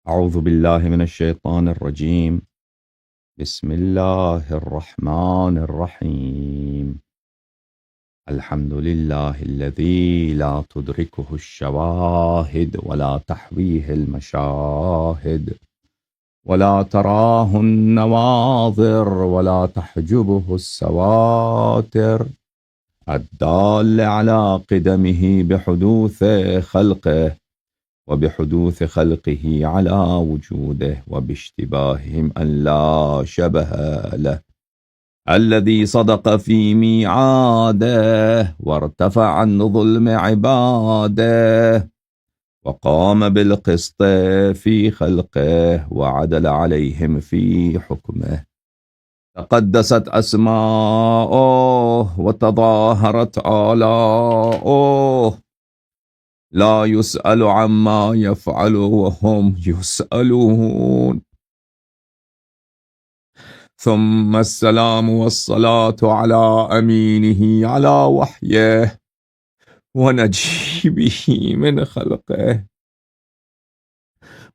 أعوذ بالله من الشيطان الرجيم. بسم الله الرحمن الرحيم. الحمد لله الذي لا تدركه الشواهد ولا تحويه المشاهد ولا تراه النواظر ولا تحجبه السواتر، الدال على قدمه بحدوث خلقه وبحدوث خلقه على وجوده وباشتباههم أن لا شبه له، الذي صدق في ميعاده وارتفع عن ظلم عباده وقام بالقسط في خلقه وعدل عليهم في حكمه. تقدست أسماؤه وتظاهرت آلاؤه، لا يسأل عما يفعل وهم يسألون. ثم السلام والصلاة على أمينه على وحيه ونجيبه من خلقه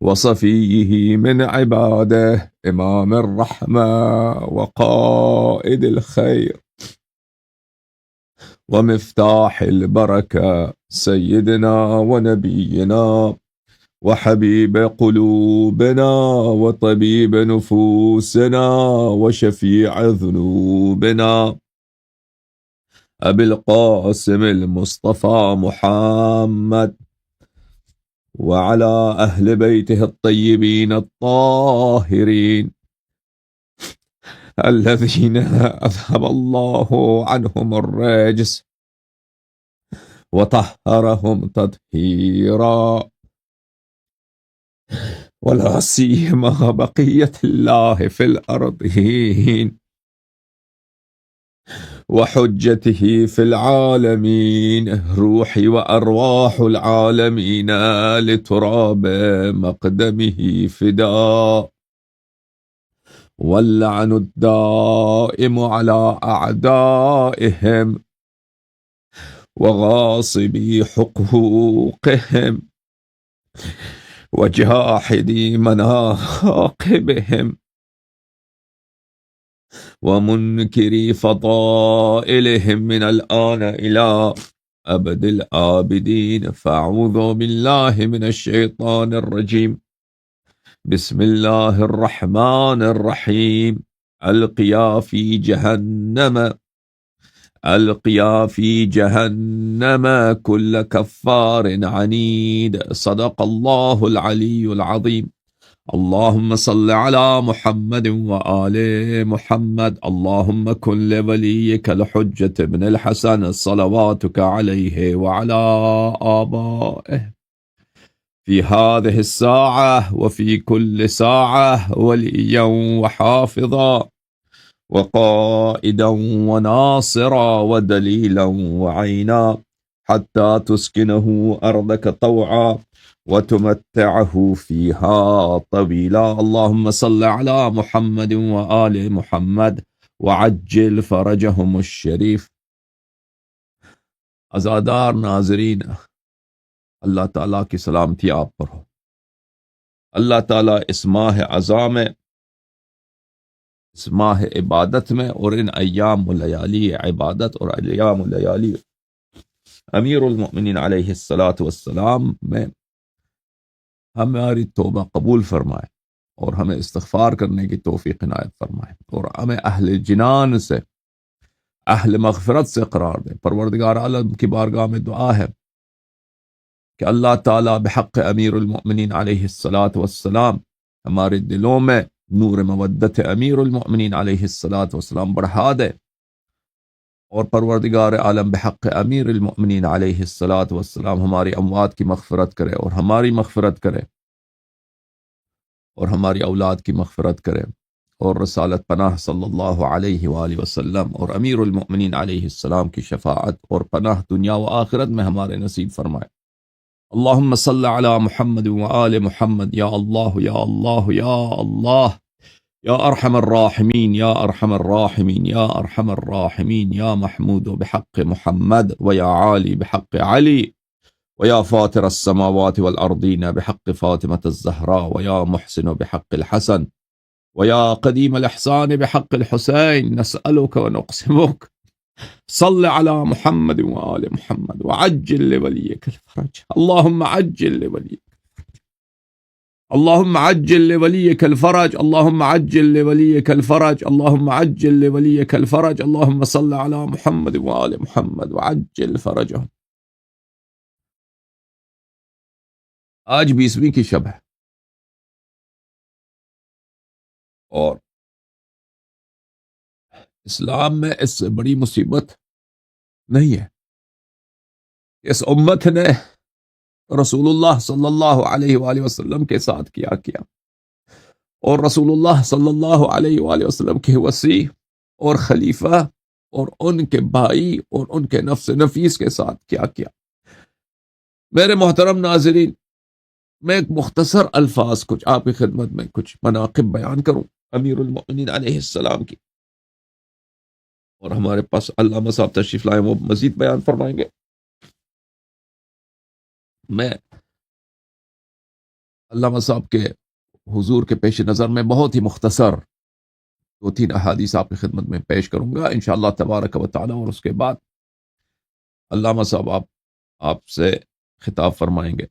وصفيه من عباده، إمام الرحمة وقائد الخير ومفتاح البركة، سيدنا ونبينا وحبيب قلوبنا وطبيب نفوسنا وشفيع ذنوبنا، أبي القاسم المصطفى محمد وعلى أهل بيته الطيبين الطاهرين الذين أذهب الله عنهم الرجس وطهرهم تطهيرا، ولا سيما بقية الله في الأرضين وحجته في العالمين، روحي وأرواح العالمين لتراب مقدمه فداء، واللعن الدائم على أعدائهم وغاصبي حقوقهم وجاحدي مناقبهم ومنكري فضائلهم من الآن إلى أبد الآبدين. فأعوذ بالله من الشيطان الرجيم. بسم الله الرحمن الرحيم. ألقيا في جهنم ألقيا في جهنم كل كفار عنيد. صدق الله العلي العظيم. اللهم صل على محمد وآل محمد. اللهم كن لوليك الحجة بن الحسن صلواتك عليه وعلى آبائه في هذه الساعة وفي كل ساعة وليا وحافظا وقائدا وناصرا ودليلا وعينا، حتى تسكنه أرضك طوعا وتمتعه فيها طويلا. اللهم صل على محمد وآل محمد وعجل فرجهم الشریف. عزادار ناظرین، اللہ تعالیٰ کی سلامتی آپ پر ہو. اللہ تعالیٰ اس ماہ عزا میں، اس ماہ عبادت میں اور ان ایام و لیالی عبادت اور ایام و لیالی امیر المؤمنین علیہ الصلاۃ والسلام میں ہماری توبہ قبول فرمائے اور ہمیں استغفار کرنے کی توفیق عنایت فرمائے اور ہمیں اہل جنان سے، اہل مغفرت سے قرار دے. پروردگار عالم کی بارگاہ میں دعا ہے کہ اللہ تعالیٰ بحق امیر المؤمنین علیہ الصلاۃ والسلام ہمارے دلوں میں نور مودت امیر المؤمنین علیہ الصلاۃ والسلام بڑھا دے، اور پروردگار عالم بحق امیر المؤمنین علیہ الصلاۃ والسلام ہماری اموات کی مغفرت کرے اور ہماری مغفرت کرے اور ہماری اولاد کی مغفرت کرے، اور رسالت پناہ صلی اللہ علیہ وآلہ وسلم اور امیر المؤمنین علیہ السلام کی شفاعت اور پناہ دنیا و آخرت میں ہمارے نصیب فرمائے. اللہم صل علی محمد وآل محمد. یا اللہ یا اللہ یا اللہ یا ارحم الراحمین یا ارحم الراحمین یا ارحم الراحمین یا محمود بحق محمد و یا عالی بحق علی ويا فاطر السماوات والأرضين بحق فاطمة الزهراء ويا محسن بحق الحسن ويا قديم الإحسان بحق الحسين نسألك ونقسمك صل على محمد وآل محمد وعجل لوليك الفرج اللهم عجل لوليك اللهم عجل لوليك الفرج اللهم عجل لوليك الفرج اللهم عجل لوليك الفرج اللهم صل على محمد وآل محمد وعجل فرجهم. آج 20ویں کی شب ہے اور اسلام میں اس سے بڑی مصیبت نہیں ہے. اس امت نے رسول اللہ صلی اللہ علیہ وآلہ وسلم کے ساتھ کیا اور رسول اللہ صلی اللہ علیہ وآلہ وسلم کے وصی اور خلیفہ اور ان کے بھائی اور ان کے نفس نفیس کے ساتھ کیا. میرے محترم ناظرین، میں ایک مختصر الفاظ کچھ آپ کی خدمت میں کچھ مناقب بیان کروں امیر المؤمنین علیہ السلام کی، اور ہمارے پاس علامہ صاحب تشریف لائے، وہ مزید بیان فرمائیں گے. میں علامہ صاحب کے حضور کے پیش نظر میں بہت ہی مختصر 2-3 احادیث آپ کی خدمت میں پیش کروں گا انشاءاللہ تبارک و تعالی، اور اس کے بعد علامہ صاحب آپ سے خطاب فرمائیں گے.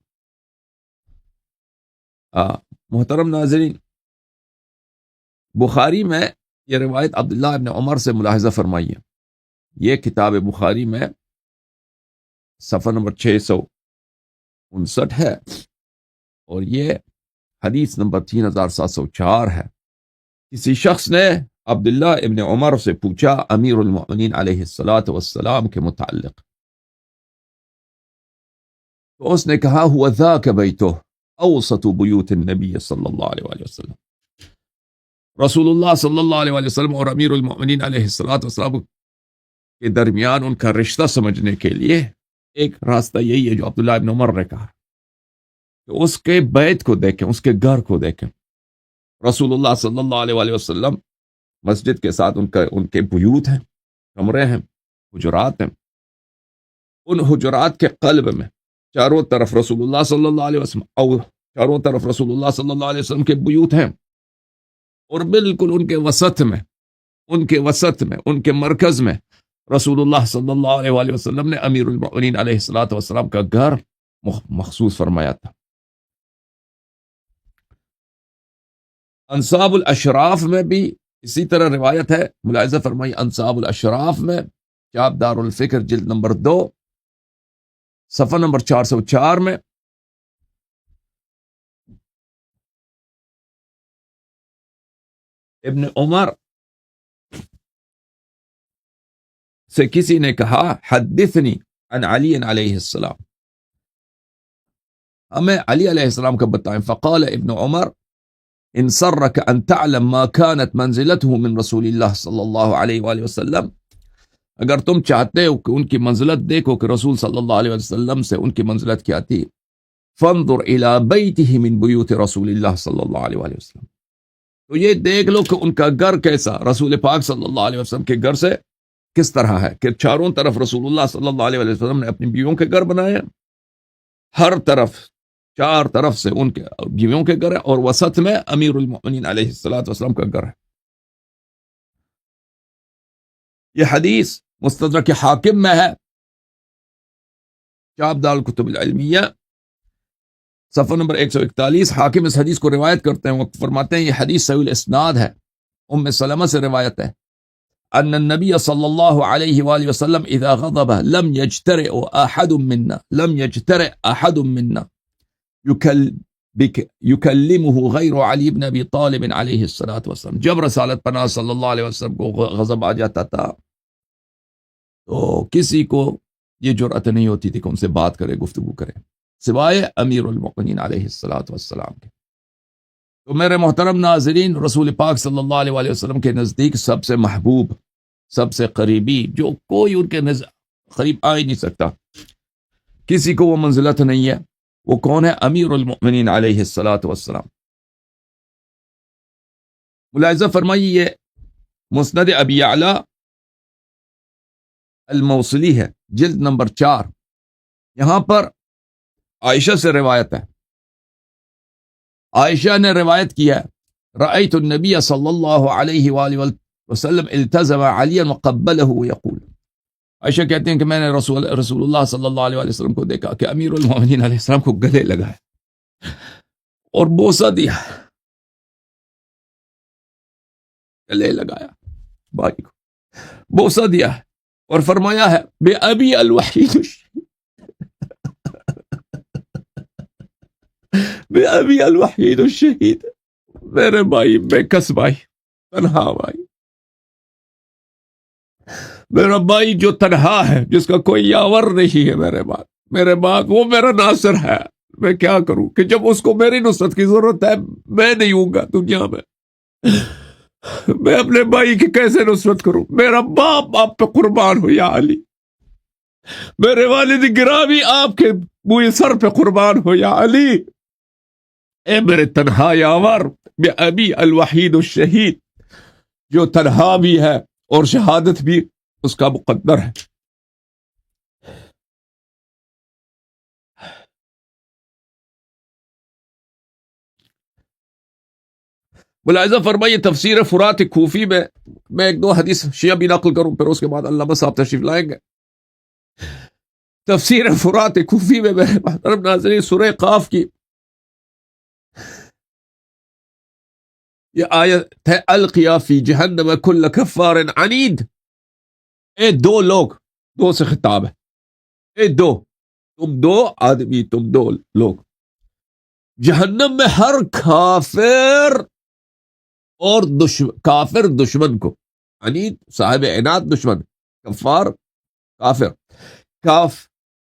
محترم ناظرین، بخاری میں یہ روایت عبداللہ ابن عمر سے ملاحظہ فرمائیے. یہ کتاب بخاری میں صفحہ نمبر 659 ہے اور یہ حدیث نمبر 3704 ہے. کسی شخص نے عبداللہ ابن عمر سے پوچھا امیر المؤمنین علیہ السلام کے متعلق، تو اس نے کہا ہوا ذاک بیتہ اوسط بیوت النبی صلی اللہ علیہ وآلہ وسلم. رسول اللہ صلی اللہ علیہ وآلہ وسلم اور امیر المؤمنین علیہ السلام کے درمیان ان کا رشتہ سمجھنے کے لیے ایک راستہ یہی ہے جو عبداللہ ابن عمر نے کہا کہ اس کے بیت کو دیکھیں، اس کے گھر کو دیکھیں. رسول اللہ صلی اللہ علیہ وآلہ وسلم مسجد کے ساتھ ان کے بیوت ہیں، کمرے ہیں، حجرات ہیں. ان حجرات کے قلب میں چاروں طرف رسول اللہ صلی اللہ علیہ وسلم اور چاروں طرف رسول اللہ صلی اللہ علیہ وسلم کے بیوت ہیں، اور بالکل ان کے وسط میں ان کے مرکز میں رسول اللہ صلی اللہ علیہ وآلہ وسلم نے امیر المؤمنین علیہ السلام کا گھر مخصوص فرمایا تھا. انصاب الاشراف میں بھی اسی طرح روایت ہے، ملاحظہ فرمائی. انصاب الاشراف میں کتاب دار الفکر جلد نمبر 2 صفحہ نمبر 404 میں ابن عمر سے کسی نے کہا حدثنی عن علی علیہ السلام، ہمیں علی علیہ السلام کا بتائیں. فقال ابن عمر ان سرک ان تعلم ما كانت منزلته من رسول اللہ صلی اللہ علیہ وآلہ وسلم، اگر تم چاہتے ہو کہ ان کی منزلت دیکھو کہ رسول صلی اللہ علیہ وسلم سے ان کی منزلت کیا تھی، فانظر الى بیتہ من بیوت رسول اللہ صلی اللہ علیہ وآلہ وسلم، تو یہ دیکھ لو کہ ان کا گھر کیسا، رسول پاک صلی اللہ علیہ وسلم کے گھر سے کس طرح ہے، کہ چاروں طرف رسول اللہ صلی اللہ علیہ وسلم نے اپنی بیویوں کے گھر بنائے، ہر طرف چار طرف سے ان کے بیویوں کے گھر ہے، اور وسط میں امیر المؤمنین علیہ السلام کا گھر ہے. یہ حدیث مستدرک حاکم میں ہے، کتاب دار الکتب العلمیہ صفحہ نمبر 141. حاکم اس حدیث کو روایت کرتے ہیں، وہ فرماتے ہیں یہ حدیث صحیح الاسناد ہے. ام سلمہ سے روایت ہے ان النبی صلی اللہ علیہ وآلہ وسلم اذا غضب لم يجترئ احد منا یکلمه غیر علی بن ابی طالب علیہ السلام. جب رسالت پناہ صلی اللہ علیہ وسلم کو غضب آ جاتا تھا تو کسی کو یہ جرأت نہیں ہوتی تھی کہ ان سے بات کرے، گفتگو کرے، سوائے امیر المؤمنین علیہ السلام کے. تو میرے محترم ناظرین، رسول پاک صلی اللہ علیہ وآلہ وسلم کے نزدیک سب سے محبوب، سب سے قریبی، جو کوئی ان کے قریب آ ہی نہیں سکتا، کسی کو وہ منزلت نہیں ہے، وہ کون ہے؟ امیر المؤمنین علیہ السلام. ملاحظہ فرمائیے یہ مسند ابی یعلا الموصلی ہے، جلد نمبر 4. یہاں پر عائشہ سے روایت ہے، عائشہ نے روایت کیا ہے رأيت النبي صلی اللہ علیہ وآلہ وسلم التزم عليا وقبله ويقول، عائشہ کہتے ہیں کہ میں نے رسول اللہ صلی اللہ علیہ وسلم کو دیکھا کہ امیر المومنین علیہ السلام کو گلے لگایا اور بوسہ دیا، گلے لگایا بھائی کو بوسہ دیا اور فرمایا ہے بے ابی الوحید بے ابی الوحید الشہید، میرے بھائی بے کس بھائی، تنہا بھائی، میرا بھائی جو تنہا ہے، جس کا کوئی یاور نہیں ہے، میرے بعد وہ میرا ناصر ہے۔ میں کیا کروں کہ جب اس کو میری نصرت کی ضرورت ہے میں نہیں ہوں گا دنیا میں، میں اپنے بھائی کی کیسے نصرت کروں؟ میرا باپ آپ پہ قربان ہو یا علی، میرے والد گرامی آپ کے بوئے سر پہ قربان ہو یا علی، اے میرے تنہا یاور بے ابی الوحید الشہید، جو تنہا بھی ہے اور شہادت بھی اس کا مقدر ہے۔ ملاحظہ فرمائیے تفسیر فرات کوفی میں ایک دو حدیث شیعہ بھی نقل کروں، پھر اس کے بعد علامہ صاحب تشریف لائیں گے۔ تفسیر فرات کوفی میں میرے محترم ناظرین سورہ قاف کی یہ آیت ہے القیا فی جہنم کل کفار عنید، اے دو لوگ، دو سے خطاب ہے، اے دو، تم دو آدمی، تم دو لوگ، جہنم میں ہر کافر اور کافر دشمن کو، عنید صاحب عناد دشمن، کفار کافر،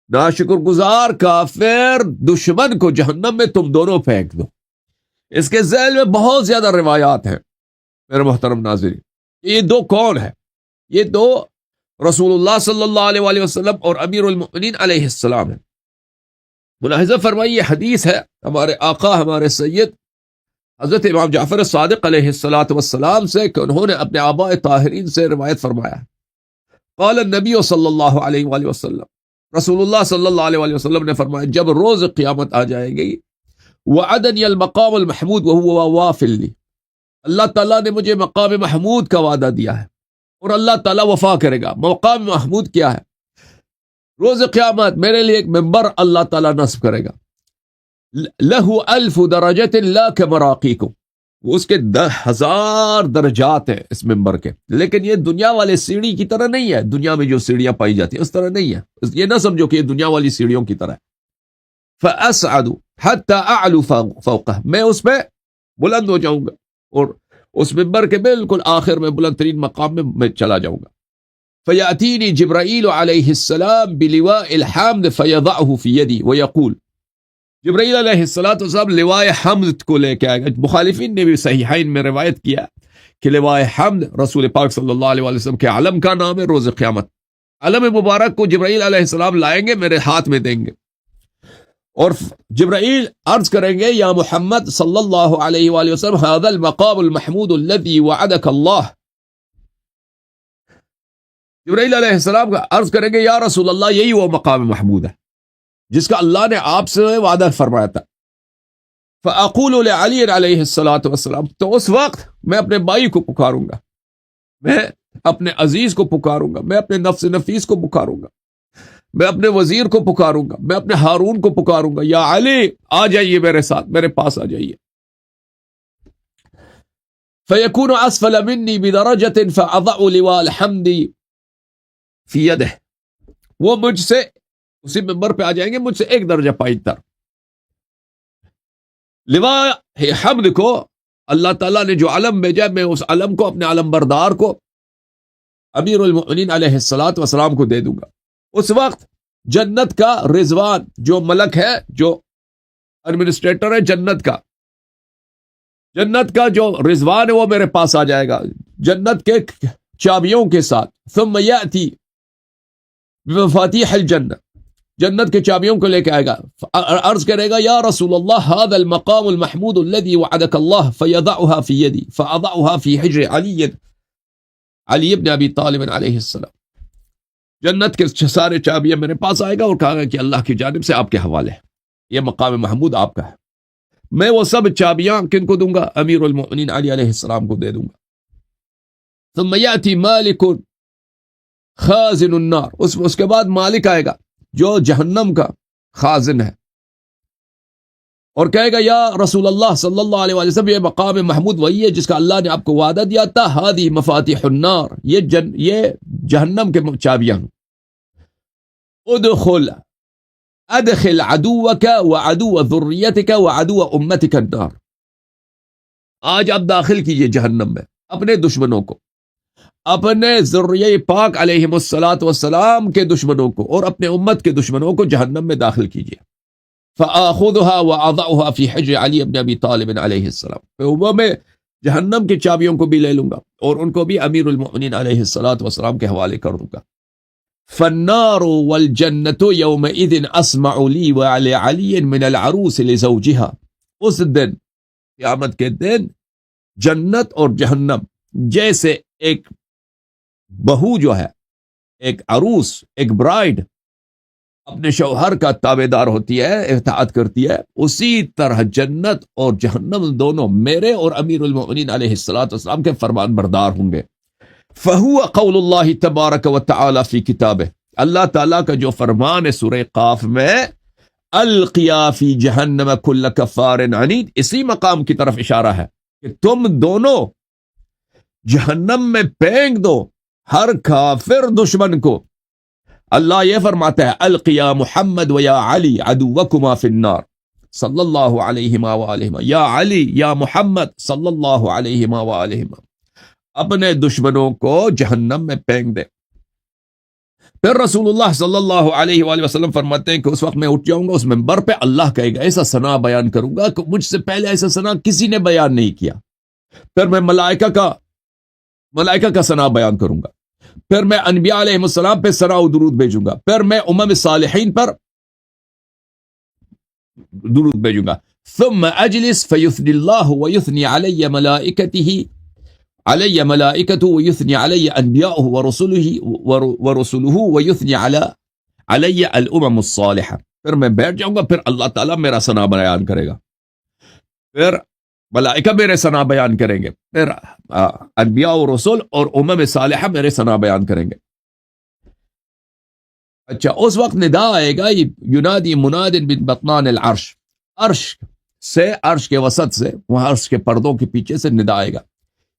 ناشکر گزار کافر دشمن کو جہنم میں تم دونوں پھینک دو۔ اس کے ذیل میں بہت زیادہ روایات ہیں میرے محترم ناظرین۔ یہ دو کون ہیں؟ یہ دو رسول اللہ صلی اللہ علیہ وآلہ وسلم اور امیر المؤمنین علیہ السلام ہیں۔ ملاحظہ فرمائیے یہ حدیث ہے ہمارے آقا ہمارے سید حضرت امام جعفر صادق علیہ السلام سے کہ انہوں نے اپنے آباء طاہرین سے روایت فرمایا ہے، قال النبی صلی اللہ علیہ وآلہ وسلم، رسول اللہ صلی اللہ علیہ وآلہ وسلم نے فرمایا جب روز قیامت آ جائے گی، وعدنی المقام المحمود وهو وافل لی، اللہ تعالیٰ نے مجھے مقام محمود کا وعدہ دیا ہے اور اللہ تعالیٰ وفا کرے گا۔ مقام محمود کیا ہے؟ روز قیامت میرے لیے ایک ممبر اللہ تعالیٰ نصب کرے گا، لہو الف درجت لا کمراقیکم، اس کے 10,000 درجات ہیں اس ممبر کے، لیکن یہ دنیا والے سیڑھی کی طرح نہیں ہے، دنیا میں جو سیڑھیاں پائی جاتی ہیں اس طرح نہیں ہے، یہ نہ سمجھو کہ یہ دنیا والی سیڑھیوں کی طرح ہے۔ فأسعد حتى اعلو فوقه، میں اس پہ بلند ہو جاؤں گا اور اس ممبر کے بالکل آخر میں بلند ترین مقام میں چلا جاؤں گا۔ فیأتینی جبرائیل علیہ السلام بلواء الحمد فیضعه فی یدی ویقول، جبرائیل علیہ السلام لواء حمد کو لے کے آئے گا۔ مخالفین نے بھی صحیحین میں روایت کیا کہ لواء حمد رسول پاک صلی اللہ علیہ وسلم کے علم کا نام ہے۔ روز قیامت علم مبارک کو جبرائیل علیہ السلام لائیں گے، میرے ہاتھ میں دیں گے، اور جبرائیل عرض کریں گے یا محمد صلی اللہ علیہ وآلہ وسلم هذا المقام المحمود الذي وعدك اللہ، جبرائیل علیہ السلام کا عرض کریں گے یا رسول اللہ یہی وہ مقام محمود ہے جس کا اللہ نے آپ سے وعدہ فرمایا تھا۔ فاقول لعلی علیہ السلام، تو اس وقت میں اپنے بھائی کو پکاروں گا، میں اپنے عزیز کو پکاروں گا، میں اپنے نفس نفیس کو پکاروں گا، میں اپنے وزیر کو پکاروں گا، میں اپنے ہارون کو پکاروں گا، یا علی آ جائیے میرے ساتھ، میرے پاس آ جائیے۔ فیکون اسفل منی بدرجۃ فاضع لواء الحمد فی یدہ، وہ مجھ سے اسی ممبر پہ آ جائیں گے مجھ سے ایک درجہ پائیں تر۔ لواء حمد کو اللہ تعالیٰ نے جو علم بھیجا، میں اس علم کو اپنے علم بردار کو امیر المؤمنین علیہ السلام کو دے دوں گا۔ اس وقت جنت کا رضوان، جو ملک ہے، جو ایڈمنسٹریٹر ہے جنت کا جو رضوان ہے وہ میرے پاس آ جائے گا جنت کے چابیوں کے ساتھ۔ ثم یأتی بمفاتیح الجنہ، جنت کے چابیوں کو لے کے آئے گا، عرض کرے گا یا رسول اللہ هذا المقام المحمود الذي وعدك الله فيضعها في يدي فأضعها في حجر علی ابن ابی طالب علیہ السلام، جنت کے سارے چابیاں میرے پاس آئے گا اور کہا گا کہ اللہ کی جانب سے آپ کے حوالے ہے، یہ مقام محمود آپ کا ہے. میں وہ سب چابیاں کن کو دوں گا؟ امیر المؤمنین علی علیہ السلام کو دے دوں گا. ثم یاتی مالک خازن النار، اس کے بعد مالک آئے گا جو جہنم کا خازن ہے، اور کہے گا یا رسول اللہ صلی اللہ علیہ وسلم، یہ مقام محمود وہی ہے جس کا اللہ نے آپ کو وعدہ دیا تھا. ہادی مفاتیح النار، یہ جہنم کے چابیاں. ادخل عدوك وعدو ذریتك وعدو امتك النار. آج آپ داخل کیجئے جہنم میں اپنے دشمنوں کو، اپنے ذریہ پاک علیہم السلام کے دشمنوں کو اور اپنے امت کے دشمنوں کو جہنم میں داخل کیجئے. فآخذها وأضعها في حجر علی بن ابی طالب علیہ السلام، وہ میں جہنم کی چابیوں کو بھی لے لوں گا اور ان کو بھی امیر المؤمنین علیہ السلام کے حوالے کر دوں گا. فالنار والجنة يومئذ اسمع لي وعلى علي من العروس لزوجها. اس دن، قیامت کے دن، جنت اور جہنم جیسے ایک بہو جو ہے، ایک عروس، ایک برائڈ اپنے شوہر کا تابعدار ہوتی ہے، اطاعت کرتی ہے، اسی طرح جنت اور جہنم دونوں میرے اور امیر المؤمنین علیہ السلام کے فرمان بردار ہوں گے. فَهُوَ قَوْلُ اللَّهِ تَبَارَكَ وَتَعَالَى فِي كِتَابِهِ، اللہ تعالیٰ کا جو فرمان ہے سورہ قاف میں، الْقِيَا فِي جَهَنَّمَ كُلَّ كَفَّارٍ عَنِيدٍ، اسی مقام کی طرف اشارہ ہے کہ تم دونوں جہنم میں پھینک دو ہر کافر دشمن کو. اللہ یہ فرماتا ہے القیا محمد و یا علی عدوکما فی النار صلی اللہ علیہ وآلہ، یا علی یا محمد صلی اللہ علیہ وآلہ، اپنے دشمنوں کو جہنم میں پھینک دے. پھر رسول اللہ صلی اللہ علیہ وآلہ وسلم فرماتے ہیں کہ اس وقت میں اٹھ جاؤں گا اس منبر پہ، اللہ کہے گا ایسا ثنا بیان کروں گا کہ مجھ سے پہلے ایسا ثنا کسی نے بیان نہیں کیا. پھر میں ملائکہ کا ثنا بیان کروں گا، پھر میں انبیاء علیہ السلام پہ ثنا و درود بھیجوں گا، پھر میں امم صالحین پر درود بھیجوں گا. ثم اجلس فیثنی اللہ ویثنی علی ملائکته ویثنی علی انبیاءه ورسلہ ویثنی علی الامم الصالحہ. پھر میں بیٹھ جاؤں گا، پھر اللہ تعالیٰ میرا ثنا بیان کرے گا، پھر ملائکہ میرے ثنا بیان کریں گے، پھر انبیاء و رسول اور امم صالحہ میرے ثنا بیان کریں گے. اچھا، اس وقت ندا آئے گا، ینادی مناد من بطنان العرش، عرش کے وسط سے، وہاں عرش کے پردوں کے پیچھے سے ندا آئے گا،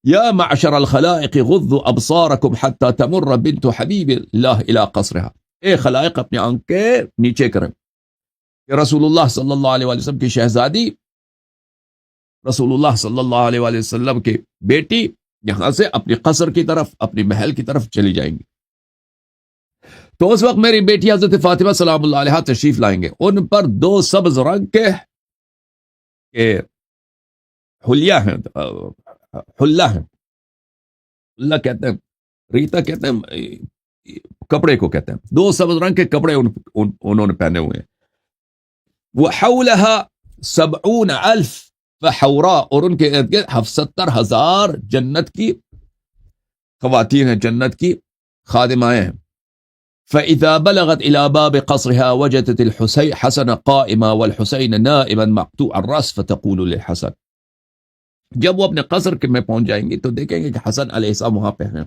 یا معشر الخلائق غضوا ابصارکم حتی تمر بنت حبیب اللہ الى قصرها. اے خلائق اپنے آنکھیں نیچے کریں کہ رسول اللہ صلی اللہ علیہ وسلم کی شہزادی، رسول اللہ صلی اللہ علیہ وآلہ وسلم کی بیٹی یہاں سے اپنی قصر کی طرف، اپنی محل کی طرف چلی جائیں گی. تو اس وقت میری بیٹی حضرت فاطمہ سلام اللہ علیہ تشریف لائیں گے. ان پر 2 سبز رنگ کے حلیہ ہیں، حلہ کہتے ہیں، ریتا کہتے ہیں، کپڑے کو کہتے ہیں. 2 سبز رنگ کے کپڑے انہوں نے پہنے ہوئے ہیں. وَحَوْلَهَا 70,000 فحورا، اور ان کے ارد گرد 70,000 جنت کی خواتین ہیں، جنت کی خادمائیں ہیں. فَإِذَا بَلَغَتْ إِلَى بَابِ قَصْرِهَا وَجَدَتِ الْحَسَنَ قَائِمًا وَالْحُسَيْنَ نَائِمًا مَقْطُوعَ الرَّأْسِ فَتَقُولُ لِلْحَسَنِ. جب وہ اپنے قصر میں پہنچ جائیں گے تو دیکھیں گے کہ حسن علیہ السلام وہاں پہ ہیں،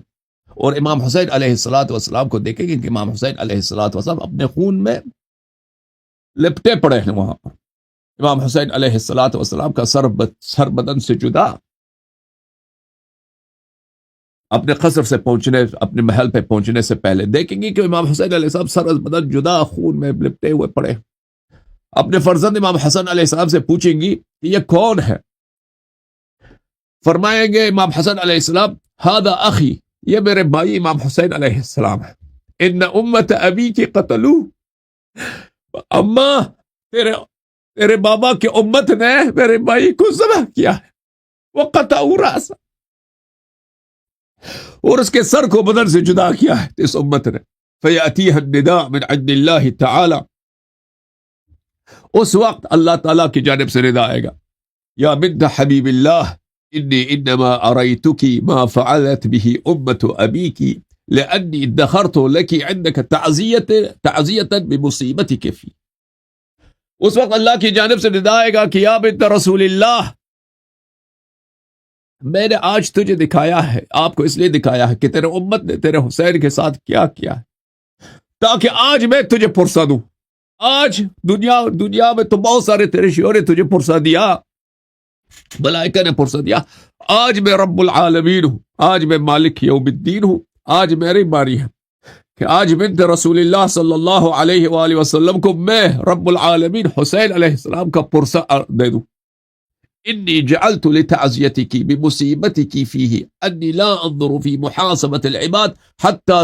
اور امام حسین علیہ السلام کو دیکھیں گے کہ امام حسین علیہ السلام اپنے خون میں لپٹے پڑے ہیں وہاں پر. امام حسین علیہ السلام کا سر بدن سے جدا اپنے قصر سے پہنچنے، اپنے محل پہ پہنچنے سے پہلے دیکھیں گے کہ امام حسین علیہ السلام سر بدن جدا خون میں لپٹے ہوئے پڑے. اپنے فرزند امام حسن علیہ السلام سے پوچھیں گی کہ یہ کون ہے؟ فرمائیں گے امام حسن علیہ السلام ھذا اخی، یہ میرے بھائی امام حسین علیہ السلام ہے. ان امت ابی کی قتلوه، اما تیرے بابا کی امت نے میرے بھائی کو ذبح کیا ہے، وقطعوا رأسہ، اور اس کے سر کو بدن سے جدا کیا ہے اس امت نے. فیأتیہ النداء من عند اللہ تعالی، اس وقت اللہ تعالیٰ کی جانب سے ندا آئے گا، یا بنت حبیب اللہ انی انما اریتکی ما فعلت به امت ابیکی لانی ادخرت لکی عندک تعزیتا بمصیبتک فی. اس وقت اللہ کی جانب سے ندا آئے گا کہ یا بنت رسول اللہ، میں نے آج تجھے دکھایا ہے، آپ کو اس لیے دکھایا ہے کہ تیرے امت نے تیرے حسین کے ساتھ کیا ہے، تاکہ آج میں تجھے پرسہ دوں۔ آج دنیا میں تو بہت سارے تیرے شیعوں نے تجھے پرسہ دیا، ملائکہ نے پرسہ دیا، آج میں رب العالمین ہوں، آج میں مالک یوم الدین ہوں، آج میری باری ہے کہ آج بنت رسول اللہ صلی اللہ علیہ وآلہ وسلم کو میں رب العالمین حسین علیہ السلام کا پرسہ دے دوں۔ انی جعلت لتعزیتک بمصیبتک فیہ انی لا انظر فی محاسبت العباد حتی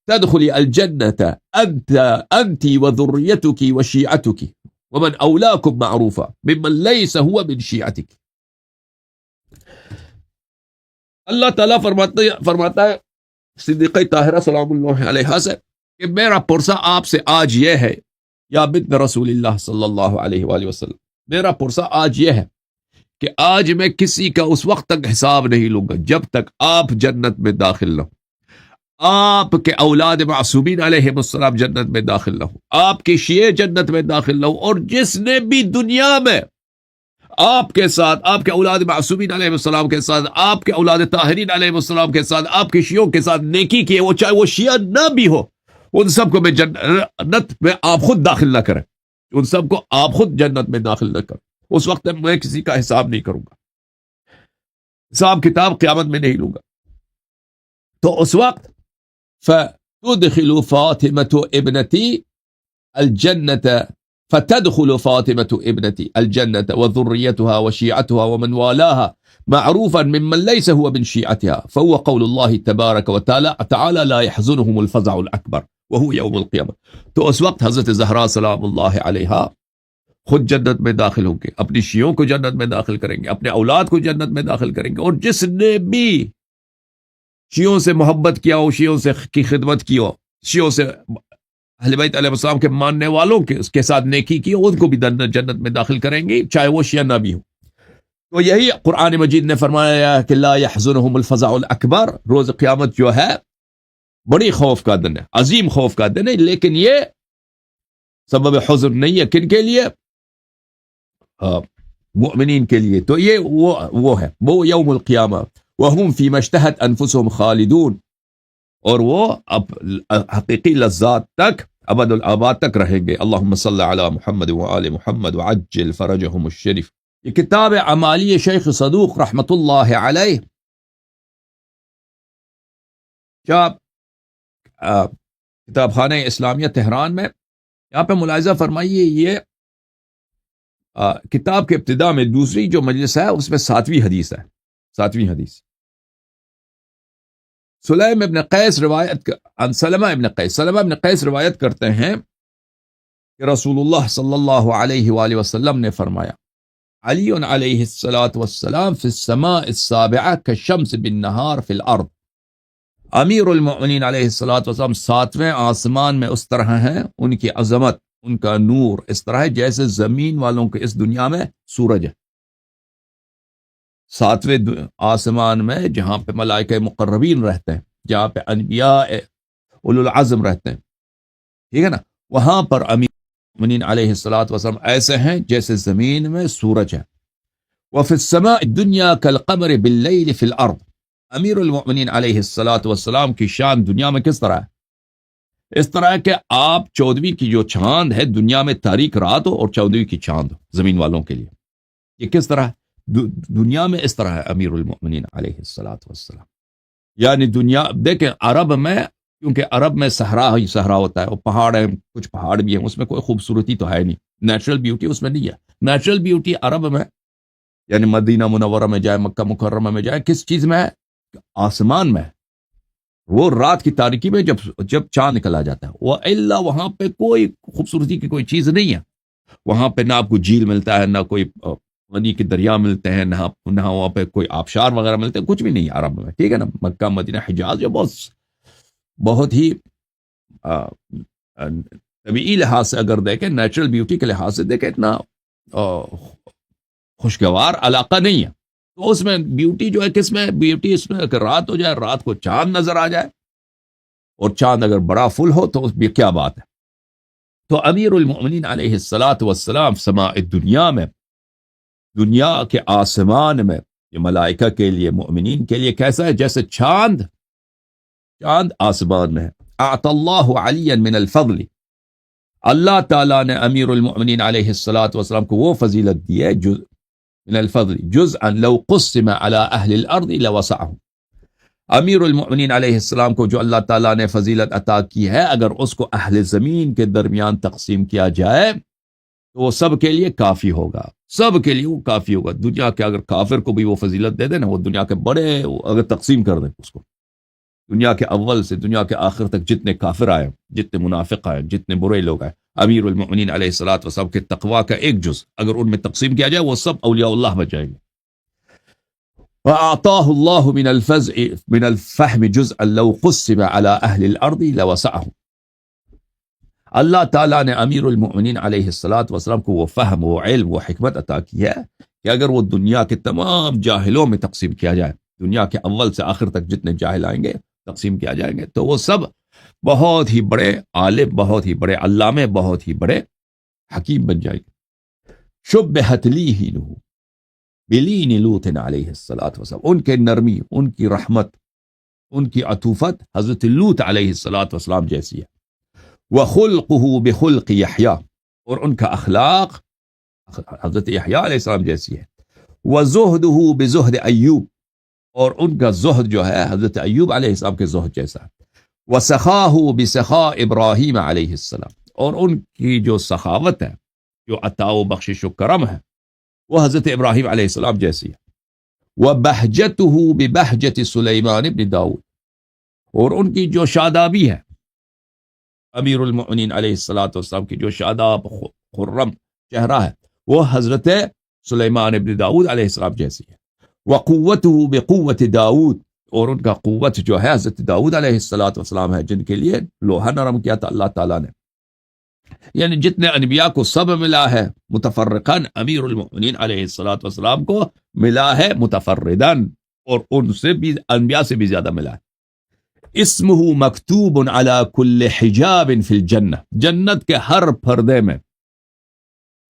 تدخلی الجنة انت وذریتک وشیعتک ومن اولاکم معروفا ممن لیس هو من شیعتک۔ اللہ تعالیٰ فرماتا ہے صدیقہ طاہرہ سلام اللہ علیہ سے کہ میرا پرسہ آپ سے آج یہ ہے، یا بنت رسول اللہ صلی اللہ علیہ وآلہ وسلم، میرا پرسہ آج یہ ہے کہ آج میں کسی کا اس وقت تک حساب نہیں لوں گا جب تک آپ جنت میں داخل نہ ہو، آپ کے اولاد معصومین علیہ السلام جنت میں داخل نہ ہو، آپ کے شیعہ جنت میں داخل نہ ہو، اور جس نے بھی دنیا میں آپ کے ساتھ، آپ کے اولاد معصومین علیہ السلام کے ساتھ، آپ کے اولاد طاہرین علیہ السلام کے ساتھ، آپ کے شیعوں کے ساتھ نیکی کی، وہ چاہے وہ شیعہ نہ بھی ہو، ان سب کو میں جنت میں آپ خود داخل نہ کریں، ان سب کو آپ خود جنت میں داخل نہ کریں۔ اس وقت میں کسی کا حساب نہیں کروں گا، حساب کتاب قیامت میں نہیں لوں گا۔ تو اس وقت فتدخل فاطمة ابنتي الجنة فتدخل فاطمة ابنتي الجنة وذريتها وشيعتها ومن والاها معروفا ممن ليس هو من شيعتها فهو قول الله تبارك وتعالى لا يحزنهم الفزع الأكبر وهو يوم القيامة۔ تو اس وقت حضرت زہرا سلام اللہ علیہا خود جنت میں داخل ہوں گے، اپنی شیعوں کو جنت میں داخل کریں گے، اپنے اولاد کو جنت میں داخل کریں گے، اور جس نے بھی شیعوں سے محبت کیا ہو، شیعوں سے کی خدمت کی ہو، شیعوں سے اہل بیت علیہ السلام کے ماننے والوں کے اس کے ساتھ نیکی کی، ان کو بھی جنت میں داخل کریں گے، چاہے وہ شیعہ نہ بھی ہو۔ تو یہی قرآن مجید نے فرمایا کہ لا يحزنهم الفزع الاکبر، روز قیامت جو ہے بڑی خوف کا دن ہے، عظیم خوف کا دن ہے، لیکن یہ سبب حزن نہیں ہے، کن کے لیے؟ مؤمنین کے لیے۔ تو یہ وہ ہے، وہ یوم القیامہ، وَهُمْ فِي مَا اشْتَهَتْ أَنفُسُهُمْ خَالِدُونَ، اور وہ اب حقیقی لذات تک ابد الآباد تک رہیں گے۔ اللہم صلی علی محمد وآل محمد وعجل فرجہم الشریف۔ یہ کتاب اعمالی شیخ صدوق رحمت اللہ علیہ، کتاب خانہ اسلامیہ تہران میں، یہاں پہ ملاحظہ فرمائیے، یہ کتاب کے ابتدا میں دوسری جو مجلس ہے اس میں 7ویں حدیث ہے، 7ویں حدیث۔ سلیم ابن قیس سلمہ ابن قیس روایت کرتے ہیں کہ رسول اللہ صلی اللہ علیہ وآلہ وسلم نے فرمایا، علی علیہ السلام فی السماء السابعہ کالشمس بالنہار فی الارض۔ امیر المؤمنین علیہ السلام 7ویں آسمان میں اس طرح ہیں، ان کی عظمت، ان کا نور اس طرح ہے جیسے زمین والوں کے اس دنیا میں سورج ہے۔ 7ویں آسمان میں جہاں پہ ملائکہ مقربین رہتے ہیں، جہاں پہ انبیاء اولو العزم رہتے ہیں، ٹھیک ہے نا، وہاں پر امیر المؤمنین علیہ السلام ایسے ہیں جیسے زمین میں سورج ہے۔ وفی السماء الدنیا کالقمر باللیل فی الارض۔ امیر المؤمنین علیہ السلام کی شان دنیا میں کس طرح ہے؟ اس طرح کہ آپ 14ویں کی جو چاند ہے دنیا میں تاریک رات ہو، اور 14ویں کی چاند زمین والوں کے لیے، یہ کس طرح ہے؟ دنیا میں اس طرح ہے امیر المؤمنین علیہ السلام۔ یعنی دنیا دیکھیں، عرب میں، کیونکہ عرب میں صحرا ہی صحرا ہوتا ہے، اور پہاڑ ہیں، کچھ پہاڑ بھی ہیں، اس میں کوئی خوبصورتی تو ہے نہیں، نیچرل بیوٹی اس میں نہیں ہے۔ نیچرل بیوٹی عرب میں، یعنی مدینہ منورہ میں جائے، مکہ مکرمہ میں جائے، کس چیز میں ہے؟ آسمان میں۔ وہ رات کی تاریکی میں جب چاند نکل آ جاتا ہے، وہ اللہ وہاں پہ کوئی خوبصورتی کی کوئی چیز نہیں ہے، وہاں پہ نہ آپ کو جھیل ملتا ہے، نہ کوئی پانی کے دریا ملتے ہیں، نہ وہاں پہ کوئی آبشار وغیرہ ملتے ہیں، کچھ بھی نہیں ہے عرب میں، ٹھیک ہے نا۔ مکہ مدینہ حجاز جو بہت ہی طبعی لحاظ سے اگر دیکھیں، نیچرل بیوٹی کے لحاظ سے دیکھیں، اتنا خوشگوار علاقہ نہیں ہے۔ تو اس میں بیوٹی جو ہے کس میں بیوٹی؟ اس میں اگر رات ہو جائے، رات کو چاند نظر آ جائے، اور چاند اگر بڑا فل ہو تو اس بھی کیا بات ہے۔ تو امیر المؤمنین علیہ الصلاۃ والسلام سماء دنیا میں، دنیا کے آسمان میں، یہ ملائکہ کے لیے، مؤمنین کے لیے کیسا ہے؟ جیسے چاند آسمان میں ہے۔ اعطى اللہ علی من الفضل، اللہ تعالیٰ نے امیر المؤمنین علیہ الصلاۃ والسلام کو وہ فضیلت دی ہے، من الفضل جزءا لو قسم على اہل الارض لوسعهم، امیر المؤمنین علیہ السلام کو جو اللہ تعالیٰ نے فضیلت عطا کی ہے، اگر اس کو اہل زمین کے درمیان تقسیم کیا جائے تو وہ سب کے لیے کافی ہوگا، سب کے لیے وہ کافی ہوگا۔ دنیا کے اگر کافر کو بھی وہ فضیلت دے دے نا، وہ دنیا کے بڑے اگر تقسیم کر دیں اس کو، دنیا کے اول سے دنیا کے آخر تک جتنے کافر آئے، جتنے منافق آئے، جتنے برے لوگ آئے، امیر المؤمنین علیہ الصلاۃ والسلام کے تقویٰ کا ایک جز اگر ان میں تقسیم کیا جائے، وہ سب اولیاء اللہ بن جائیں گے۔ وَأَعْطَاهُ اللَّهُ مِنَ الْفَهْمِ جُزْءًا لَوْ قُسِّمَ عَلَى أَهْلِ الْأَرْضِ لَوَسَعَهُمْ، اللہ تعالیٰ نے امیر المؤمنین علیہ الصلاۃ والسلام کو وہ فہم، وہ علم، وہ حکمت عطا کی ہے کہ اگر وہ دنیا کے تمام جاہلوں میں تقسیم کیا جائے، دنیا کے اول سے آخر تک جتنے جاہل آئیں گے تقسیم کیا جائیں گے، تو وہ سب بہت ہی بڑے عالم، بہت ہی بڑے علامے، بہت ہی بڑے حکیم بن جائیں گے۔ شبہت لیہ بلین لوط علیہ الصلاۃ والسلام، ان کے نرمی، ان کی رحمت، ان کی عطوفت حضرت لوط علیہ الصلاۃ والسلام جیسی ہے۔ وخلقہ بخلق یحییٰ، اور ان کا اخلاق حضرت یحییٰ علیہ السلام جیسی ہے۔ وزہدہ بزہد ایوب، اور ان کا زہد جو ہے حضرت ایوب علیہ السلام کے زہد جیسا ہے۔ وسخاہ بسخاء ابراہیم علیہ السلام، اور ان کی جو سخاوت ہے، جو عطا و بخشش و کرم ہے، وہ حضرت ابراہیم علیہ السلام جیسی ہے۔ وبہجتہ ببہجت سلیمان بن داؤد، اور ان کی جو شادابی ہے، امیر المؤمنین علیہ الصلاۃ والسلام کی جو شاداب خرم چہرہ ہے، وہ حضرت سلیمان بن داؤد علیہ السلام جیسی ہے۔ وقوتہ بقوت داؤد، اور ان کا قوت جو ہے حضرت داؤد علیہ الصلاۃ والسلام ہے، جن کے لیے لوہا نرم کیا تھا اللہ تعالیٰ نے۔ یعنی جتنے انبیاء کو سب ملا ہے متفرقاً، امیر المؤمنین علیہ الصلاۃ والسلام کو ملا ہے متفرداً، اور ان سے بھی، انبیاء سے بھی زیادہ ملا ہے۔ اسمہ مکتوب علی کل حجاب فی الجنہ، جنت کے ہر پردے میں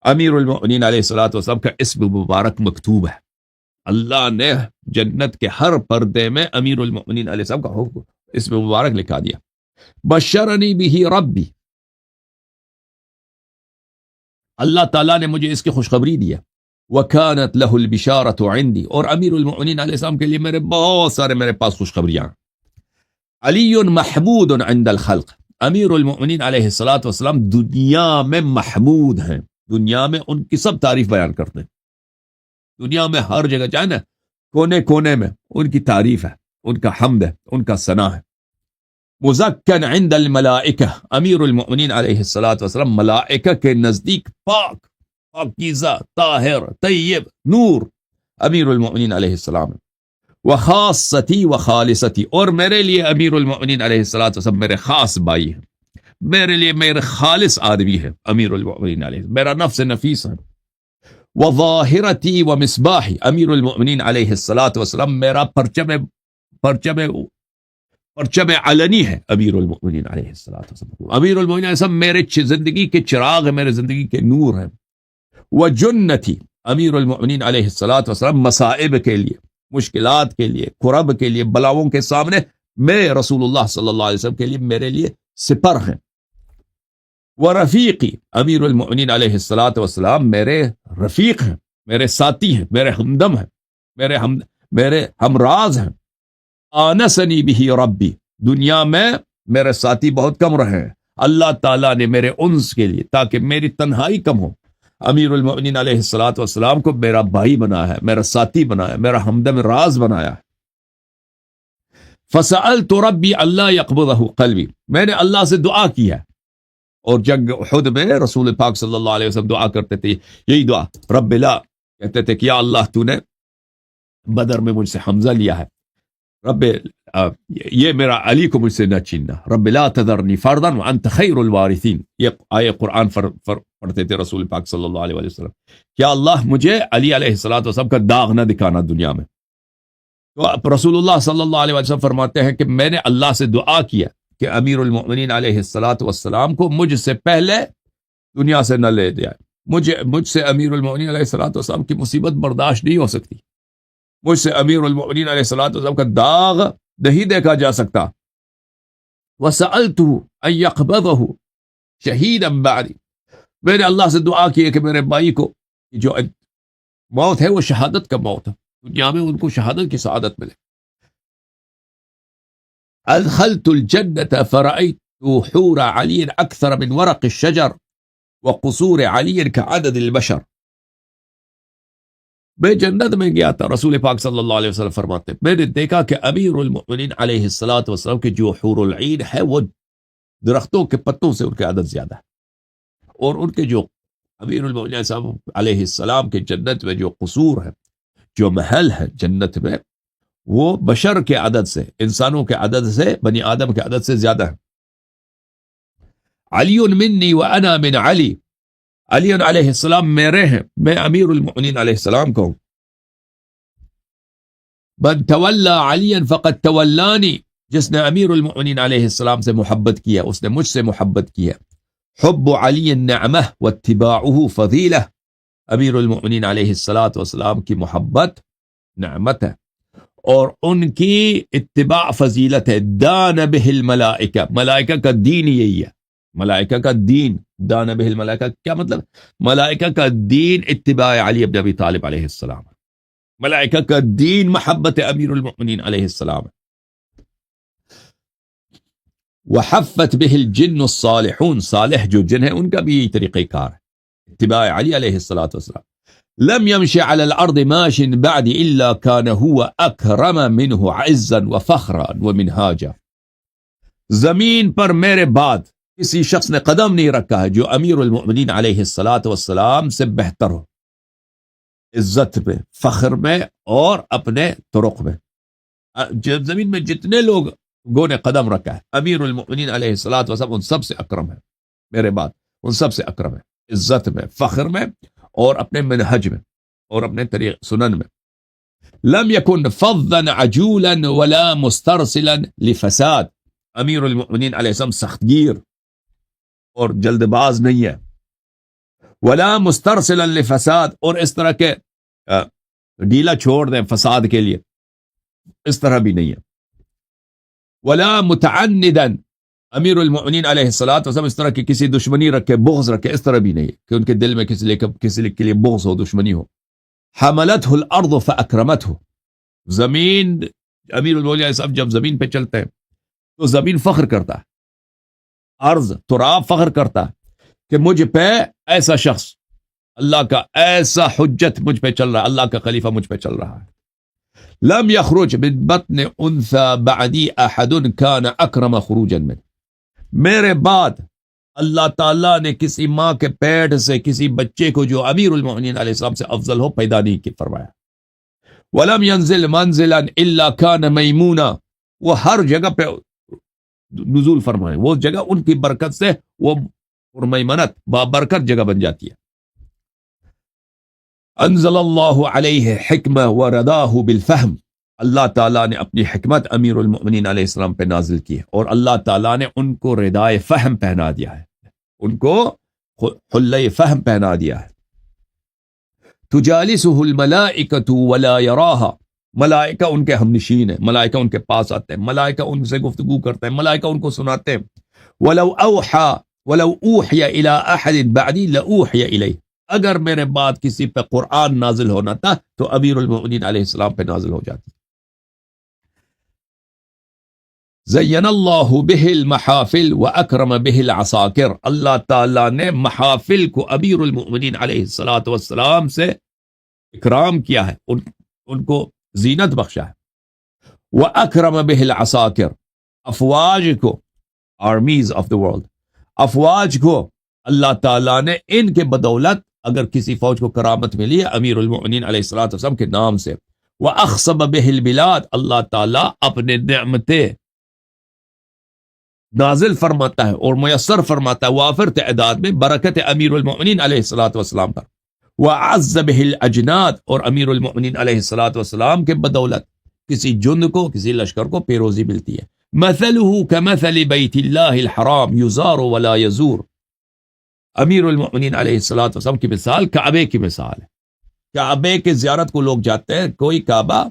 امیر المؤمنین علیہ الصلاۃ والسلام کا اسم مبارک مکتوب ہے۔ اللہ نے جنت کے ہر پردے میں امیر المؤمنین علیہ السلام کا اسم مبارک لکھا دیا۔ بشرنی بہ ربی، اللہ تعالیٰ نے مجھے اس کی خوشخبری دیا۔ وکانت لہ البشارۃ عندی، اور امیر المؤمنین علیہ السلام کے لیے بہت سارے میرے پاس خوشخبریاں۔ علی محمود عند الخلق، امیر المؤمنین علیہ الصلاۃ والسلام دنیا میں محمود ہیں، دنیا میں ان کی سب تعریف بیان کرتے ہیں، دنیا میں ہر جگہ چاہے نا کونے کونے میں ان کی تعریف ہے، ان کا حمد ہے، ان کا ثنا ہے۔ مزکن عند الملائکہ، امیر المؤمنین علیہ الصلاۃ والسلام ملائکہ کے نزدیک پاک، پاکیزہ، طاہر، طیب، نور امیر المؤمنین علیہ السلام۔ وخاصتی وخالصتی، اور میرے لیے امیر المؤمنین علیہ الصلاۃ والسلام میرے خاص بھائی ہیں، میرے لیے میرے خالص آدمی ہے امیر المؤمنین علیہ، میرا نفس نفیس ہے۔ وظاہرتی ومصباحی، امیر المؤمنین علیہ الصلاۃ والسلام میرا پرچم علنی ہے امیر المؤمنین علیہ الصلاۃ والسلام، امیر المؤمنین علیہ السلام میرے زندگی کے چراغ ہیں، میرے زندگی کے نور ہیں۔ وجنتی، امیر المؤمنین علیہ الصلاۃ والسلام مصائب کے لیے، مشکلات کے لیے، کرب کے لیے، بلاؤں کے سامنے میں رسول اللہ صلی اللہ علیہ وسلم کے لیے میرے لیے سپر ہیں۔ ورفیقی، امیر المؤمنین علیہ الصلاۃ والسلام میرے رفیق ہیں، میرے ساتھی ہیں، میرے ہمدم ہیں، میرے ہمراز ہیں۔ آنسنی بہ ربی، دنیا میں میرے ساتھی بہت کم رہے ہیں، اللہ تعالیٰ نے میرے انس کے لیے، تاکہ میری تنہائی کم ہو، امیر المؤمنین علیہ الصلاۃ والسلام کو میرا بھائی بنایا ہے، میرا ساتھی بنایا ہے، میرا ہمدم راز بنایا ہے۔ فسألت ربی اللہ یقبضہ قلبی، میں نے اللہ سے دعا کی ہے، اور جنگ احد میں رسول پاک صلی اللہ علیہ وسلم دعا کرتے تھے یہی دعا، رب لا، کہتے تھے کہ یا اللہ تو نے بدر میں مجھ سے حمزہ لیا ہے، رب یہ میرا علی کو مجھ سے نہ چھیننا، رب لا تذرنی فردا وانت خیر الوارثین، یہ آیے قرآن پڑھتے تھے رسول پاک صلی اللہ علیہ وسلم، کیا اللہ مجھے علی علیہ الصلوۃ والسلام کا داغ نہ دکھانا دنیا میں۔ تو رسول اللہ صلی اللہ علیہ وسلم فرماتے ہیں کہ میں نے اللہ سے دعا کیا کہ امیر المؤمنین علیہ الصلوۃ والسلام کو مجھ سے پہلے دنیا سے نہ لے دیا. مجھ سے امیر المؤمنین علیہ الصلوۃ والسلام کی مصیبت برداشت نہیں ہو سکتی. مجھ سے امیر المؤمنین علیہ الصلوۃ والسلام کا داغ نہیں دیکھا جا سکتا. وَسَأَلْتُهُ أَن يَقْبَضَهُ شَهِيدًا بَعْدِي. میں نے اللہ سے دعا کی ہے کہ میرے بھائی کو جو موت ہے وہ شہادت کا موت ہے، دنیا میں ان کو شہادت کی سعادت ملے. أدخلت الجنة فرأيت حور علي أكثر من ورق الشجر وقصور علي كعدد البشر. میں جنت میں گیا تھا، رسول پاک صلی اللہ علیہ وسلم فرماتے ہیں میں نے دیکھا کہ امیر المؤمنین علیہ الصلوۃ والسلام کے جو حور العین ہے وہ درختوں کے پتوں سے ان کے عدد زیادہ ہے، اور ان کے جو امیر المؤمنین علیہ السلام کے جنت میں جو قصور ہے، جو محل ہے جنت میں، وہ بشر کے عدد سے، انسانوں کے عدد سے، بنی آدم کے عدد سے زیادہ ہے. علی منی وانا من علی، علی علیہ السلام میرے ہیں، میں امیر المؤمنین علیہ السلام کو ہوں. من تولا علی فقد تولانی، جس نے امیر المؤمنین علیہ السلام سے محبت کیا اس نے مجھ سے محبت کیا. حب علی نعمہ واتباعہ فضیلہ، امیر المؤمنین علیہ الصلوۃ والسلام کی محبت نعمت ہے اور ان کی اتباع فضیلت ہے. دان بہ الملائکہ، ملائکہ کا دین یہی ہے، ملائکہ کا دین. دان بہ الملائکہ کیا مطلب؟ ملائکہ کا دین اتباع علی بن ابی طالب علیہ السلام، ملائکہ کا دین محبت امیر المؤمنین علیہ السلام. وحفت بہ الجن الصالحون، صالح جو جن ہیں ان کا بھی یہی طریقہ کار ہے، اتباع علی علیہ الصلوۃ والسلام. لم يمشي على الارض ماش بعد الا كان هو اكرم منه عزا وفخرا ومنهاجا. زمین پر میرے بعد کسی شخص نے قدم نہیں رکھا ہے جو امیر المؤمنین علیہ الصلوۃ والسلام سے بہتر ہو، عزت میں، فخر میں اور اپنے طرق میں. زمین میں جتنے لوگوں نے قدم رکھا ہے امیر المؤمنین علیہ الصلوۃ والسلام ان سب سے اکرم ہے، میرے بعد ان سب سے اکرم ہے، عزت میں، فخر میں اور اپنے منہج میں اور اپنے طریق سنن میں. لم يكن فظا عجولا ولا مسترسلا لفساد، امیر المؤمنین علیہ السلام سخت گیر اور جلد باز نہیں ہے. ولا مسترسلا لفساد، اور اس طرح کے ڈیلا چھوڑ دیں فساد کے لیے، اس طرح بھی نہیں ہے. ولا متعندا، امیر المؤمنین علیہ الصلوۃ والسلام اس طرح کی کسی دشمنی رکھے، بغض رکھے، اس طرح بھی نہیں کہ ان کے دل میں کسی کے لیے بغض ہو، دشمنی ہو. حملته الارض فاکرمته، زمین، امیر المؤمنین علیہ السلام جب زمین پہ چلتے ہیں تو زمین فخر کرتا ہے، ارض تراب فخر کرتا ہے کہ مجھ پہ ایسا شخص، اللہ کا ایسا حجت مجھ پہ چل رہا ہے، اللہ کا خلیفہ مجھ پہ چل رہا ہے. لم يخرج من بطن انثى بعدی احد كان اکرم خروجا من، میرے بعد اللہ تعالیٰ نے کسی ماں کے پیٹ سے کسی بچے کو جو امیر المؤمنین علیہ السلام سے افضل ہو پیدا نہیں کی فرمایا. ولم ينزل منزلا الا كان میمونا، وہ ہر جگہ پہ نزول فرمائے، وہ جگہ ان کی برکت سے وہ پرمیمنت بابرکت جگہ بن جاتی ہے. انزل اللہ علیہ حکمہ ورداہ بالفہم، اللہ تعالیٰ نے اپنی حکمت امیر المؤمنین علیہ السلام پہ نازل کی ہے اور اللہ تعالیٰ نے ان کو ردائے فہم پہنا دیا ہے، ان کو حلۂ فہم پہنا دیا ہے. تجالسہ الملائکۃ ولا یراہا، ملائکہ ان کے ہم نشین ہیں، ملائکہ ان کے پاس آتے ہیں، ملائکہ ان سے گفتگو کرتے ہیں، ملائکہ ان کو سناتے ہیں. ولو اوحی الی احد بعدی لاوحی الیہ، اگر میرے بعد کسی پہ قرآن نازل ہونا تھا تو امیر المؤمنین علیہ السلام پہ نازل ہو جاتی. زین اللہ بہ المحافل واکرم بہ العساکر، اللہ تعالیٰ نے محافل کو امیر المؤمنین علیہ الصلوۃ والسلام سے اکرام کیا ہے، ان کو زینت بخشا ہے. واکرم بہ العساکر، افواج کو، آرمیز آف دا ورلڈ، افواج کو اللہ تعالیٰ نے ان کے بدولت اگر کسی فوج کو کرامت ملی ہے امیر المؤمنین علیہ الصلوۃ والسلام کے نام سے. وَأَخْصَبَ بِهِ الْبِلَادِ، اللہ تعالیٰ اپنے نعمتیں نازل فرماتا ہے اور میسر فرماتا ہے وافر تعداد میں برکت امیر المؤمنین علیہ الصلوۃ والسلام پر. وَعَزَّ بِهِ الْأَجْنَادِ، اور امیر المؤمنین علیہ الصلوۃ والسلام کے بدولت کسی جند کو، کسی لشکر کو پیروزی ملتی ہے. مَثَلُهُ كَمَثَلِ بَيْتِ اللَّهِ الْحَرَامِ يُزَارُ وَلَا يَزُورُ، امیر المؤمنین علیہ الصلوۃ والسلام کی مثال کعبے کی مثال ہے. کعبے کی زیارت کو لوگ جاتے ہیں، کوئی کعبہ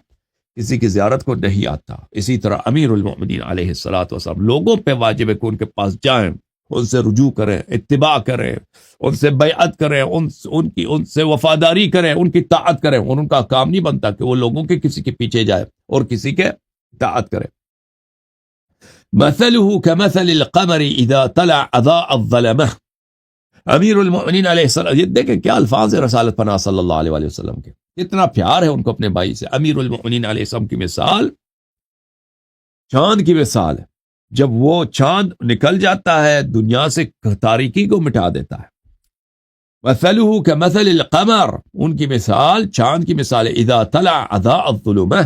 کسی کی زیارت کو نہیں آتا. اسی طرح امیر المؤمنین علیہ الصلوۃ والسلام لوگوں پہ واجب ہے کہ ان کے پاس جائیں، ان سے رجوع کریں، اتباع کریں، ان سے بیعت کریں، ان سے وفاداری کریں، ان کی طاعت کریں. اور ان کا کام نہیں بنتا کہ وہ لوگوں کے کسی کے پیچھے جائے اور کسی کے اطاعت کرے. مثلہ کمثل القمر اذا طلع اضاء الظلمہ. امیر المؤمنین علیہ السلام، یہ دیکھیں کیا الفاظ ہے رسالت پناہ صلی اللہ علیہ وسلم کے، کتنا پیار ہے ان کو اپنے بھائی سے. امیر المؤمنین علیہ السلام کی مثال چاند کی مثال ہے. جب وہ چاند نکل جاتا ہے دنیا سے تاریکی کو مٹا دیتا ہے. مثلہ کمثل القمر، ان کی مثال چاند کی مثال ہے. اذا طلع اضاء الظلمہ،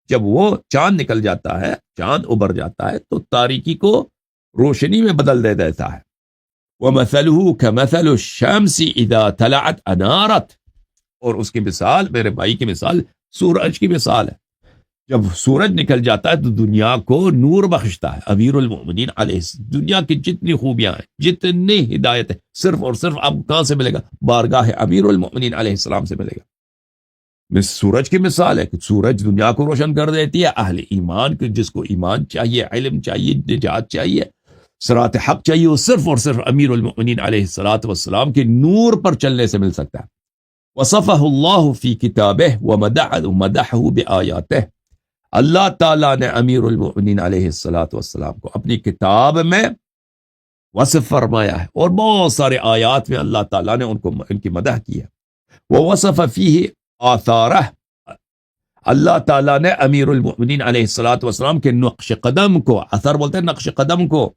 جب وہ چاند نکل جاتا ہے، چاند ابھر جاتا ہے تو تاریکی کو روشنی میں بدل دے دیتا ہے. وَمَثَلُهُ كَمَثَلُ الشَّمْسِ إِذَا طَلَعَتْ أَنَارَتْ، اور اس کی مثال، میرے بھائی کی مثال سورج کی مثال ہے. جب سورج نکل جاتا ہے تو دنیا کو نور بخشتا ہے. امیر المؤمنین علیہ السلام، دنیا کی جتنی خوبیاں ہیں، جتنی ہدایت ہے، صرف اور صرف آپ کہاں سے ملے گا؟ بارگاہ امیر المؤمنین علیہ السلام سے ملے گا. سورج کی مثال ہے کہ سورج دنیا کو روشن کر دیتی ہے. اہل ایمان کے، جس کو ایمان چاہیے، علم چاہیے، نجات چاہیے، صراط حق چاہیے، وہ صرف اور صرف امیر المؤمنین علیہ الصلوۃ والسلام کے نور پر چلنے سے مل سکتا ہے. وصفہ اللہ فی کتابہ ومدحہ بآیاتہ، اللہ تعالیٰ نے امیر المؤمنین علیہ الصلوۃ والسلام کو اپنی کتاب میں وصف فرمایا ہے، اور بہت سارے آیات میں اللہ تعالیٰ نے ان کی مدح کی ہے. ووصف فیہ آثارہ، اللہ تعالیٰ نے امیر المؤمنین علیہ الصلوۃ والسلام کے نقش قدم کو، اثر بولتے ہیں نقش قدم کو،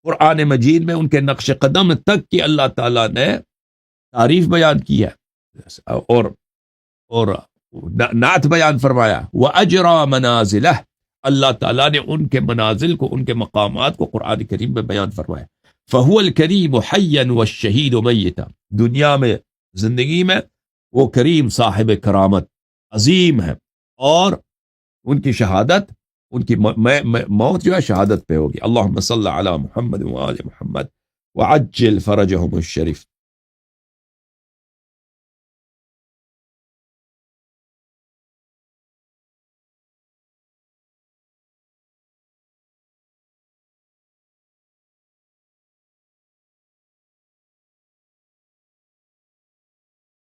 قرآن مجید میں ان کے نقش قدم تک کی اللہ تعالیٰ نے تعریف بیان کی ہے اور نعت بیان فرمایا. وَأَجْرَى مَنَازِلَهُ، اللہ تعالیٰ نے ان کے منازل کو، ان کے مقامات کو قرآن کریم میں بیان فرمایا. فَهُوَ الْكَرِيمُ حَيًّا وَالشَّهِيدُ مَيِّتًا، دنیا میں، زندگی میں وہ کریم صاحب کرامت عظیم ہے، اور ان کی شہادت، ان کی موت جو ہے شہادت پہ ہوگی. اللہم صلی علی محمد وآل محمد وعجل فرجہم الشریف.